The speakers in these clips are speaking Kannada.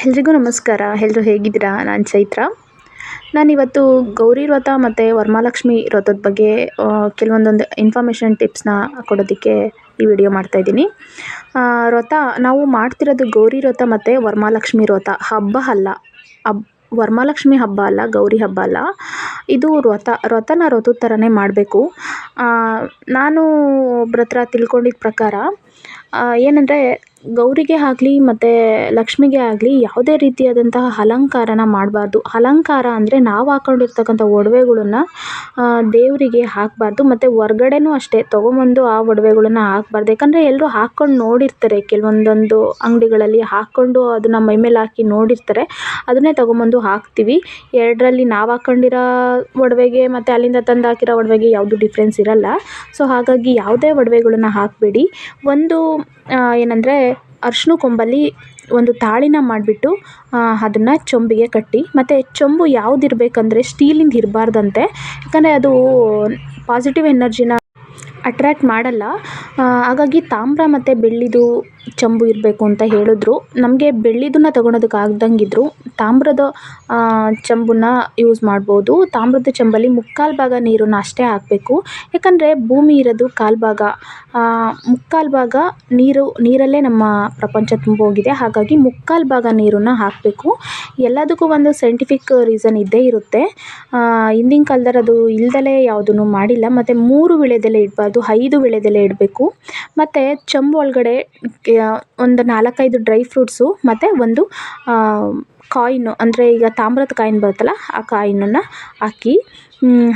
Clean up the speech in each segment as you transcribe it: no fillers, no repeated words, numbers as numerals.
ಎಲ್ರಿಗೂ ನಮಸ್ಕಾರ. ಎಲ್ಲರೂ ಹೇಗಿದ್ದೀರಾ? ನಾನು ಚೈತ್ರ. ನಾನಿವತ್ತು ಗೌರಿ ವ್ರತ ಮತ್ತು ವರಮಹಾಲಕ್ಷ್ಮಿ ವ್ರತದ ಬಗ್ಗೆ ಕೆಲವೊಂದೊಂದು ಇನ್ಫಾರ್ಮೇಷನ್ ಟಿಪ್ಸ್ನ ಕೊಡೋದಕ್ಕೆ ಈ ವಿಡಿಯೋ ಮಾಡ್ತಾಯಿದ್ದೀನಿ. ವ್ರತ ನಾವು ಮಾಡ್ತಿರೋದು ಗೌರಿ ವ್ರತ ಮತ್ತು ವರಮಹಾಲಕ್ಷ್ಮಿ ವ್ರತ ಹಬ್ಬ ಅಲ್ಲ. ವರಮಹಾಲಕ್ಷ್ಮಿ ಹಬ್ಬ ಅಲ್ಲ, ಗೌರಿ ಹಬ್ಬ ಅಲ್ಲ. ಇದು ವ್ರತನ ವ್ರತದ ಥರನೇ ಮಾಡಬೇಕು. ನಾನು ಒಬ್ರ ಹತ್ರ ತಿಳ್ಕೊಂಡಿದ್ದ ಪ್ರಕಾರ ಏನಂದರೆ, ಗೌರಿಗೆ ಆಗಲಿ ಮತ್ತು ಲಕ್ಷ್ಮಿಗೆ ಆಗಲಿ ಯಾವುದೇ ರೀತಿಯಾದಂತಹ ಅಲಂಕಾರನ ಮಾಡಬಾರ್ದು. ಅಲಂಕಾರ ಅಂದರೆ ನಾವು ಹಾಕ್ಕೊಂಡಿರ್ತಕ್ಕಂಥ ಒಡವೆಗಳನ್ನ ದೇವರಿಗೆ ಹಾಕಬಾರ್ದು. ಮತ್ತು ಹೊರ್ಗಡೆನೂ ಅಷ್ಟೇ ತೊಗೊಂಬಂದು ಆ ಒಡವೆಗಳನ್ನ ಹಾಕಬಾರ್ದು. ಯಾಕಂದರೆ ಎಲ್ಲರೂ ಹಾಕ್ಕೊಂಡು ನೋಡಿರ್ತಾರೆ, ಕೆಲವೊಂದೊಂದು ಅಂಗಡಿಗಳಲ್ಲಿ ಹಾಕ್ಕೊಂಡು ಅದನ್ನು ಮೈಮೇಲೆ ಹಾಕಿ ನೋಡಿರ್ತಾರೆ, ಅದನ್ನೇ ತೊಗೊಂಬಂದು ಹಾಕ್ತೀವಿ. ಎರಡರಲ್ಲಿ ನಾವು ಹಾಕ್ಕೊಂಡಿರೋ ಒಡವೆಗೆ ಮತ್ತು ಅಲ್ಲಿಂದ ತಂದು ಹಾಕಿರೋ ಒಡವೆಗೆ ಯಾವುದೂ ಡಿಫ್ರೆನ್ಸ್ ಇರಲ್ಲ. ಸೊ ಹಾಗಾಗಿ ಯಾವುದೇ ಒಡವೆಗಳನ್ನ ಹಾಕಬೇಡಿ. ಒಂದು ಏನಂದರೆ, ಅರಿಶಿನ ಕೊಂಬಲ್ಲಿ ಒಂದು ತಾಳಿನ ಮಾಡಿಬಿಟ್ಟು ಅದನ್ನು ಚೊಂಬಿಗೆ ಕಟ್ಟಿ, ಮತ್ತು ಚೊಂಬು ಯಾವುದಿರಬೇಕಂದ್ರೆ ಸ್ಟೀಲಿಂದು ಇರಬಾರ್ದಂತೆ. ಯಾಕಂದರೆ ಅದು ಪಾಸಿಟಿವ್ ಎನರ್ಜಿನ ಅಟ್ರ್ಯಾಕ್ಟ್ ಮಾಡಲ್ಲ. ಹಾಗಾಗಿ ತಾಮ್ರ ಮತ್ತು ಬೆಳ್ಳಿದು ಚೊಂಬು ಇರಬೇಕು ಅಂತ ಹೇಳಿದ್ರು. ನಮಗೆ ಬೆಳ್ಳಿದನ್ನ ತೊಗೊಳೋದಕ್ಕೆ ಆಗ್ದಂಗಿದ್ರು ತಾಮ್ರದ ಚೊಂಬನ್ನ ಯೂಸ್ ಮಾಡ್ಬೋದು. ತಾಮ್ರದ ಚೊಂಬಲ್ಲಿ ಮುಕ್ಕಾಲು ಭಾಗ ನೀರನ್ನು ಅಷ್ಟೇ ಹಾಕಬೇಕು. ಯಾಕಂದರೆ ಭೂಮಿ ಇರೋದು ಕಾಲು ಭಾಗ, ಮುಕ್ಕಾಲು ಭಾಗ ನೀರಲ್ಲೇ ನಮ್ಮ ಪ್ರಪಂಚ ತುಂಬೋಗಿದೆ. ಹಾಗಾಗಿ ಮುಕ್ಕಾಲು ಭಾಗ ನೀರನ್ನು ಹಾಕಬೇಕು. ಎಲ್ಲದಕ್ಕೂ ಒಂದು ಸೈಂಟಿಫಿಕ್ ರೀಸನ್ ಇದ್ದೇ ಇರುತ್ತೆ. ಹಿಂದಿನ ಕಾಲದಲ್ಲಿ ಅದು ಇಲ್ದಲೇ ಯಾವುದೂ ಮಾಡಿಲ್ಲ. ಮತ್ತು 3 ವೀಳ್ಯದೆಲೆ ಇಡಬಾರ್ದು, 5 ವೀಳ್ಯದೆಲೆ ಇಡಬೇಕು. ಮತ್ತು ಚೊಂಬು ಒಳಗಡೆ ಒಂದು 4-5 ಡ್ರೈ ಫ್ರೂಟ್ಸು ಮತ್ತು ಒಂದು ಕಾಯಿನು, ಅಂದರೆ ಈಗ ತಾಮ್ರದ ಕಾಯಿನ್ ಬರುತ್ತಲ್ಲ, ಆ ಕಾಯಿನನ್ನು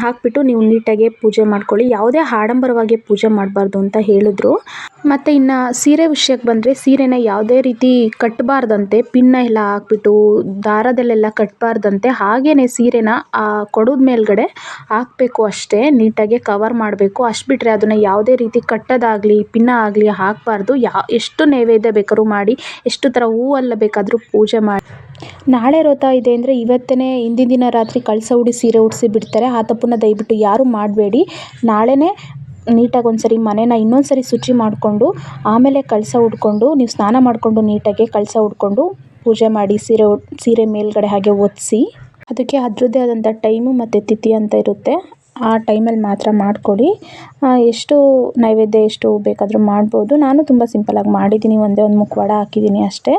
ಹಾಕಿಬಿಟ್ಟು ನೀವು ನೀಟಾಗಿ ಪೂಜೆ ಮಾಡ್ಕೊಳ್ಳಿ. ಯಾವುದೇ ಆಡಂಬರವಾಗಿ ಪೂಜೆ ಮಾಡಬಾರ್ದು ಅಂತ ಹೇಳಿದ್ರು. ಮತ್ತು ಇನ್ನು ಸೀರೆ ವಿಷಯಕ್ಕೆ ಬಂದರೆ, ಸೀರೆನ ಯಾವುದೇ ರೀತಿ ಕಟ್ಟಬಾರ್ದಂತೆ. ಪಿನ್ನ ಎಲ್ಲ ಹಾಕ್ಬಿಟ್ಟು ದಾರದಲ್ಲೆಲ್ಲ ಕಟ್ಟಬಾರ್ದಂತೆ. ಹಾಗೇ ಸೀರೆನ ಕೊಡೋದ ಮೇಲ್ಗಡೆ ಹಾಕಬೇಕು ಅಷ್ಟೇ, ನೀಟಾಗಿ ಕವರ್ ಮಾಡಬೇಕು. ಅಷ್ಟು ಬಿಟ್ಟರೆ ಅದನ್ನು ಯಾವುದೇ ರೀತಿ ಕಟ್ಟೋದಾಗಲಿ ಪಿನ್ನ ಆಗಲಿ ಹಾಕಬಾರ್ದು. ಎಷ್ಟು ನೈವೇದ್ಯ ಬೇಕಾದ್ರೂ ಮಾಡಿ, ಎಷ್ಟು ಥರ ಹೂವೆಲ್ಲ ಬೇಕಾದರೂ ಪೂಜೆ ಮಾಡಿ. ನಾಳೆ ವ್ರತ ಇದೆ ಅಂದರೆ ಇವತ್ತೇ ಹಿಂದಿನ ದಿನ ರಾತ್ರಿ ಕಳಸ ಉಡಿ ಸೀರೆ ಉಡಿಸಿ ಬಿಡ್ತಾರೆ. ಆ ತಪ್ಪನ್ನ ದಯವಿಟ್ಟು ಯಾರೂ ಮಾಡಬೇಡಿ. ನಾಳೆನೇ ನೀಟಾಗಿ ಒಂದ್ಸರಿ ಮನೇನ ಇನ್ನೊಂದು ಸರಿ ಶುಚಿ ಮಾಡಿಕೊಂಡು ಆಮೇಲೆ ಕಳಸ ಉಡ್ಕೊಂಡು, ನೀವು ಸ್ನಾನ ಮಾಡಿಕೊಂಡು ನೀಟಾಗಿ ಕಳಸ ಉಡ್ಕೊಂಡು ಪೂಜೆ ಮಾಡಿ. ಸೀರೆ ಮೇಲ್ಗಡೆ ಹಾಗೆ ಒತ್ತಿ, ಅದಕ್ಕೆ ಅದರದ್ದೇ ಆದಂಥ ಟೈಮು ಮತ್ತು ತಿಥಿ ಅಂತ ಇರುತ್ತೆ. ಆ ಟೈಮಲ್ಲಿ ಮಾತ್ರ ಮಾಡಿಕೊಡಿ. ಎಷ್ಟು ನೈವೇದ್ಯ ಎಷ್ಟು ಬೇಕಾದರೂ ಮಾಡ್ಬೋದು. ನಾನು ತುಂಬ ಸಿಂಪಲಾಗಿ ಮಾಡಿದ್ದೀನಿ, ಒಂದೇ ಒಂದು ಮುಖವಾಡ ಹಾಕಿದ್ದೀನಿ ಅಷ್ಟೇ.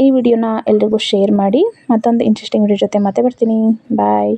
ಈ ವಿಡಿಯೋನ ಎಲ್ರಿಗೂ ಶೇರ್ ಮಾಡಿ. ಮತ್ತೊಂದು ಇಂಟ್ರೆಸ್ಟಿಂಗ್ ವಿಡಿಯೋ ಜೊತೆ ಮತ್ತೆ ಬರ್ತೀನಿ. ಬಾಯ್.